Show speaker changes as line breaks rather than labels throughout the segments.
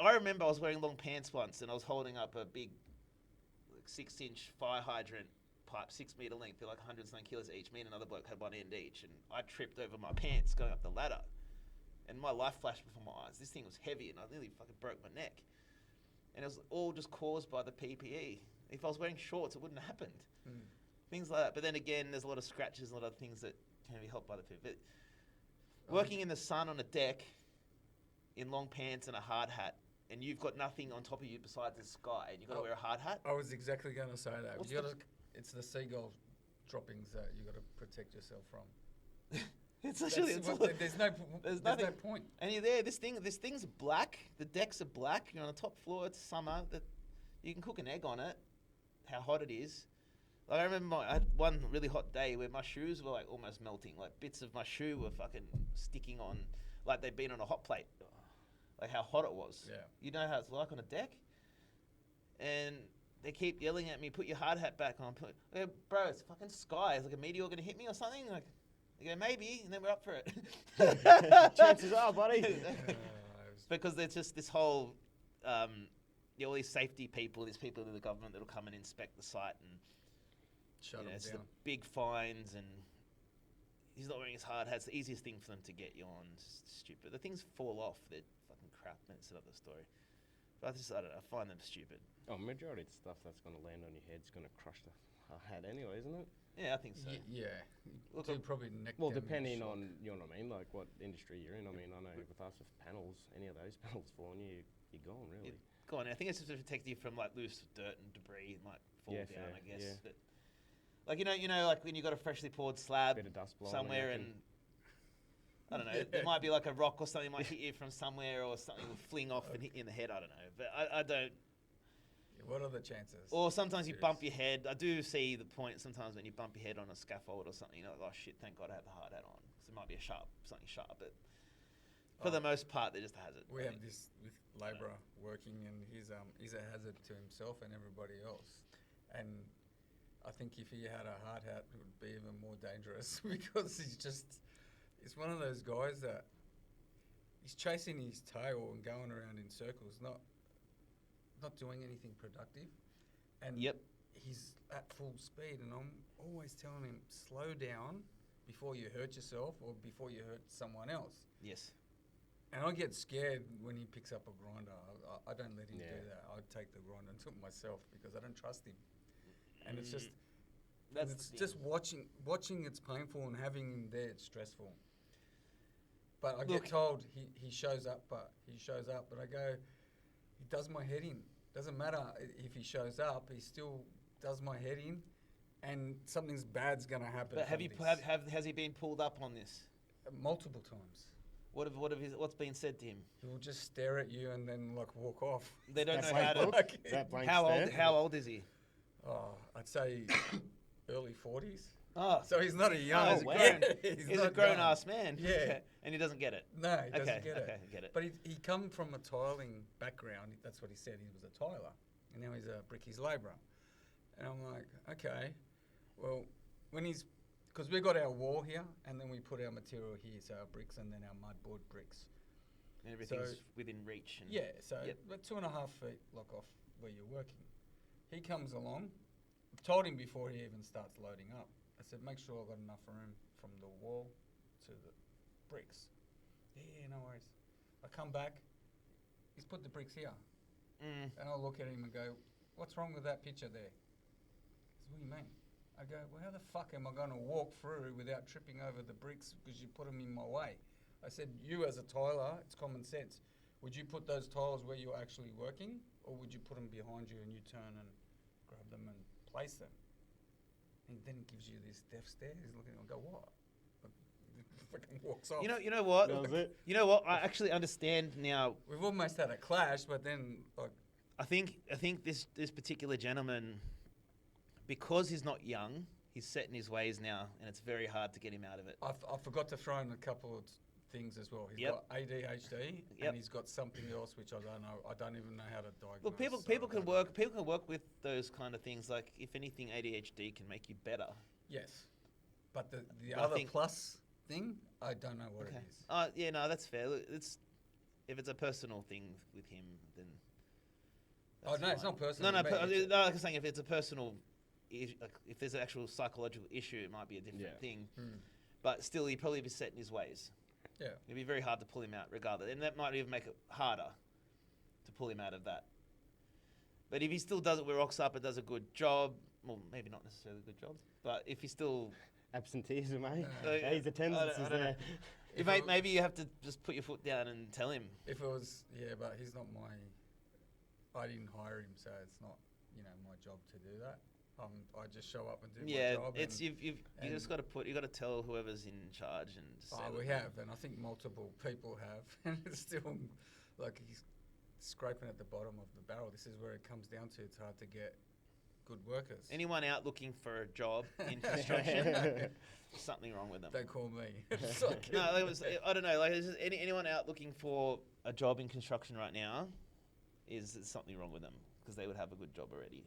I remember I was wearing long pants once, and I was holding up a big, like 6-inch fire hydrant pipe, 6 meter length. They're like 100 kilos each. Me and another bloke had one end each, and I tripped over my pants going up the ladder, and my life flashed before my eyes. This thing was heavy, and I nearly fucking broke my neck. And it was all just caused by the PPE. If I was wearing shorts, it wouldn't have happened. Things like that. But then again, there's a lot of scratches, a lot of things that can be helped by the PPE. But working in the sun on a deck in long pants and a hard hat, and you've got nothing on top of you besides the sky, and you've got to wear a hard hat.
I was exactly going to say that. It's the seagull droppings that you got to protect yourself from. There's no point.
And you're there. This thing's black. The decks are black. You're on the top floor. It's summer. You can cook an egg on it. How hot it is. Like I remember I had one really hot day where my shoes were like almost melting. Like bits of my shoe were fucking sticking on, like they'd been on a hot plate. Like how hot it was.
Yeah.
You know how it's like on a deck? And they keep yelling at me, put your hard hat back on. I go, bro, it's fucking sky. Is like a meteor going to hit me or something? Like, they go, maybe, and then we're up for it.
Chances are, buddy.
Because there's just this whole, all these safety people, these people in the government that'll come and inspect the site and
shut them
it's
down.
the big fines, and he's not wearing his hard hat. It's the easiest thing for them to get you on. It's stupid. The things fall off. They're fucking crap. That's another story. But I don't know. I find them stupid.
Oh, majority of the stuff that's going to land on your head is going to crush the hat anyway, isn't it?
Yeah, I think so.
Yeah.
Look,
probably neck
well,
damage
depending
shock.
on, you know what I mean, like what industry you're in. I mean, I know with us with panels, any of those panels fall on you, you're gone, really.
Go on. I think it's just to protect you from like loose dirt and debris. It might fall down, I guess.
Yeah.
But, like, you know, like when you got a freshly poured slab
Bit of dust blowing
somewhere and I don't know, there might be like a rock or something might hit you from somewhere, or something will fling off and hit you in the head. I don't know, but I don't.
What are the chances?
Or sometimes you bump your head. I do see the point sometimes when you bump your head on a scaffold or something. You're like, oh shit, thank God I had the hard hat on, because it might be something sharp. But for the most part, they're just a hazard.
We have this with labourer working, and he's a hazard to himself and everybody else. And I think if he had a hard hat, it would be even more dangerous because he's one of those guys that he's chasing his tail and going around in circles, not doing anything productive. And he's at full speed, and I'm always telling him, slow down before you hurt yourself or before you hurt someone else.
Yes. And
I get scared when he picks up a grinder. I don't let him do that. I take the grinder and do it myself because I don't trust him. And it's just watching it's painful, and having him there it's stressful. But I get told he shows up, but I go, he does my head in. Doesn't matter if he shows up, he still does my head in, and something's bad's gonna happen.
But has he been pulled up on this?
Multiple times.
What's been said to him?
He will just stare at you and then like walk off.
They don't know how to. How old is he?
Oh, I'd say early 40s.
Oh,
so he's not a young.
He's a grown-ass man.
Yeah,
and he doesn't get it.
No, he doesn't get it.
Okay, get it.
But he come from a tiling background. That's what he said. He was a tiler, and now he's a brickies labourer. And I'm like, okay, well, because we've got our wall here, and then we put our material here, so our bricks and then our mudboard bricks.
And everything's within reach. And
so about 2.5 feet lock off where you're working. He comes along. I've told him before he even starts loading up. I said, make sure I've got enough room from the wall to the bricks. Yeah, no worries. I come back. He's put the bricks here. And I'll look at him and go, what's wrong with that picture there? He says, what do you mean? I go, well, how the fuck am I going to walk through without tripping over the bricks because you put them in my way? I said, you as a tiler, it's common sense. Would you put those tiles where you're actually working, or would you put them behind you and you turn and grab them and place them? And then he gives you this death stare. He's looking at me and go, what? Fucking walks off.
You know what? You know what? I actually understand now.
We've almost had a clash, but then like
I think this particular gentleman, because he's not young, he's set in his ways now, and it's very hard to get him out of it.
I forgot to throw in a couple of things as well. He's got ADHD, and he's got something else which I don't know. I don't even know how to diagnose.
Well, people can work with those kind of things. Like, if anything, ADHD can make you better.
Yes, but the other plus thing, I don't know what it is.
Yeah, no, that's fair. Look, if it's a personal thing with him, then.
Oh,
that's
no, it's
fine.
not personal.
No,
with me, it's-
like I'm saying, if it's a personal, like, if there's an actual psychological issue, it might be a different
Yeah.
thing.
Hmm.
But still, he'd probably be set in his ways.
Yeah.
It'd be very hard to pull him out, regardless, and that might even make it harder to pull him out of that. But if he still does it, rocks up and does a good job, well, maybe not necessarily a good job, but if he still,
Absenteeism, eh?
Yeah.
His attendance
I
is
don't know.
there.
If
mate,
it-
maybe you have to just put your foot down and tell him.
If it was, yeah, but he's not I didn't hire him, so it's not, my job to do that. I just show up and do my job.
It's
and,
you just got to you got to tell whoever's in charge and. Just say,
we
"Look,
have, and I think multiple people have, and it's still like he's scraping at the bottom of the barrel. This is where it comes down to. It's hard to get good workers.
Anyone out looking for a job in construction, there's something wrong with them.
They call me. It's like-
No, I don't know. Like, is anyone out looking for a job in construction right now? Is there something wrong with them because they would have a good job already?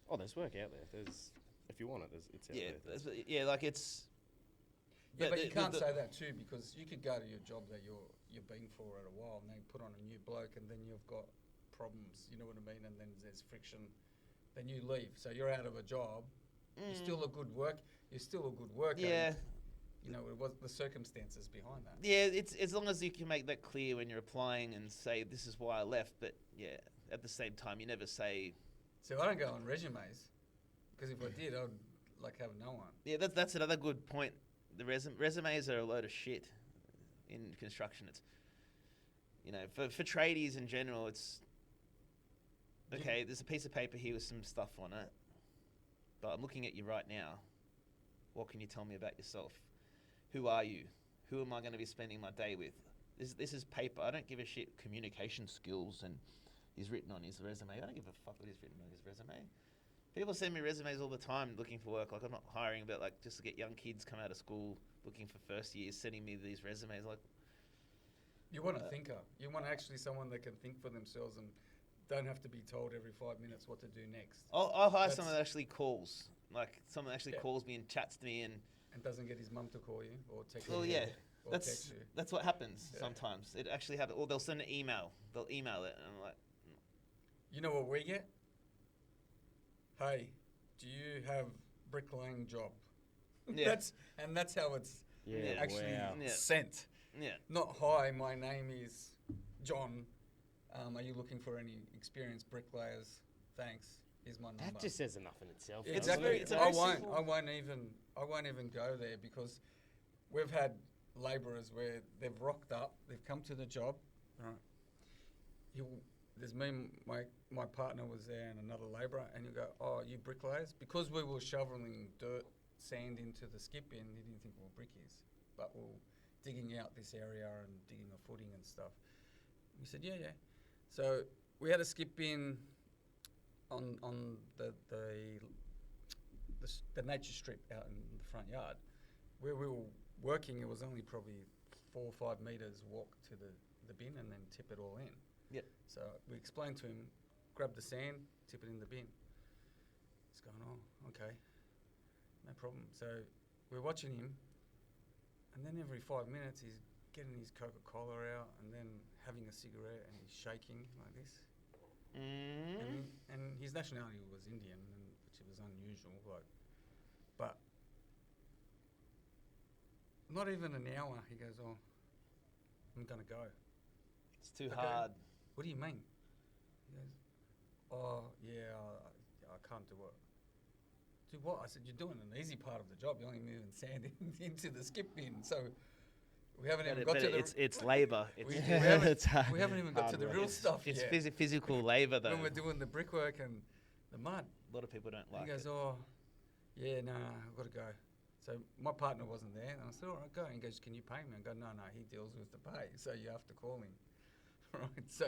Oh, there's work out there. If you want it, it's out
Yeah,
there.
like it's.
Yeah, but you can't
the-
say that too, because you could go to your job that you've been for at a while, and then put on a new bloke, and then you've got problems. You know what I mean? And then there's friction. Then you leave, so you're out of a job. You're still a good work. You're still a good worker.
Yeah.
It was the circumstances behind that.
Yeah, it's as long as you can make that clear when you're applying and say this is why I left. But yeah, at the same time, you never say.
So I don't go on resumes, because if I did, I'd have no one.
Yeah, that's another good point. The resumes are a load of shit in construction. It's for tradies in general, it's okay. There's a piece of paper here with some stuff on it, but I'm looking at you right now. What can you tell me about yourself? Who are you? Who am I going to be spending my day with? This is paper. I don't give a shit. Communication skills and he's written on his resume. I don't give a fuck what he's written on his resume. People send me resumes all the time looking for work. Like, I'm not hiring, but like just to get young kids come out of school looking for first years, sending me these resumes. Like,
You want a thinker. You want actually someone that can think for themselves and don't have to be told every 5 minutes what to do next.
I'll hire
That's-
someone that actually calls. Like someone that actually
Yeah.
calls me and chats to me and.
And doesn't get his mum to call you or text
Well,
you.
yeah,
Or
that's
text you.
that's what happens
Yeah.
sometimes. It actually happens. Or they'll send an email. They'll email it, and I'm like,
You know what we get? Hey, do you have bricklaying job?
Yeah.
that's how it's
Yeah,
actually
wow.
Yeah.
sent.
yeah,
Not, hi, my name is John. Are you looking for any experienced bricklayers? Thanks. Here's my number.
That just says enough in itself.
Yeah,
It's
doesn't
very-
it?
it's a
I
very
won't.
simple-
I won't even go there, because we've had labourers where they've rocked up, they've come to the job, right? There's me, and my partner was there, and another labourer, and you go, oh, you bricklayers? Because we were shoveling dirt, sand into the skip bin, he didn't think we were brickies, but we were digging out this area and digging a footing and stuff. We said, yeah. So we had a skip bin on the nature strip out in the front yard. Where we were working, it was only probably 4 or 5 metres walk to the bin and then tip it all in.
Yep.
So we explained to him, grab the sand, tip it in the bin. He's going, oh, okay, no problem. So we're watching him, and then every 5 minutes he's getting his Coca-Cola out and then having a cigarette, and he's shaking like this. And his nationality was Indian, which was unusual. But not even an hour, he goes, oh, I'm going to go.
it's too
Okay.
hard.
What do you mean? He goes, oh, yeah, I can't do it. Do what? I said, you're doing an easy part of the job. You're only moving sand into the skip bin. So we haven't even got to the...
It's labour.
we
It's
haven't,
It's hard-
we haven't even got to the
hard
real
work.
stuff
it's
yet.
physical labour though.
When we're doing the brickwork and the mud.
A lot of people don't like
He goes,
it.
oh, yeah, no, I've got to go. So my partner wasn't there, and I said, all right, go. And he goes, can you pay me? I go, no, he deals with the pay, so you have to call him. Right, so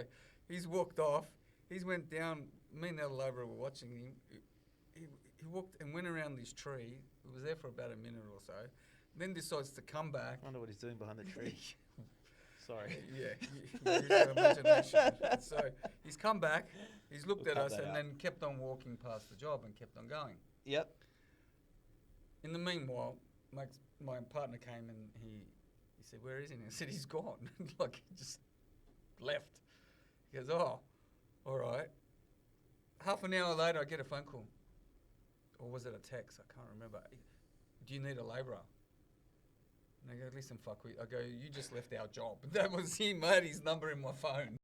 he's walked off. He's went down. Me and the other labourer were watching him. He walked and went around this tree. He was there for about a minute or so. Then decides to come back.
I wonder what he's doing behind the tree. Sorry.
Yeah, use your imagination. So he's come back. He's looked
We'll
at
cut
us
that
and
out.
then kept on walking past the job and kept on going.
Yep.
In the meanwhile, my partner came and he said, where is he? And I said, he's gone. Like, he just left. He goes, oh, all right. Half an hour later, I get a phone call. Or was it a text? I can't remember. Do you need a labourer? And I go, listen, fuck. I go, you just left our job. That was him. I had his number in my phone.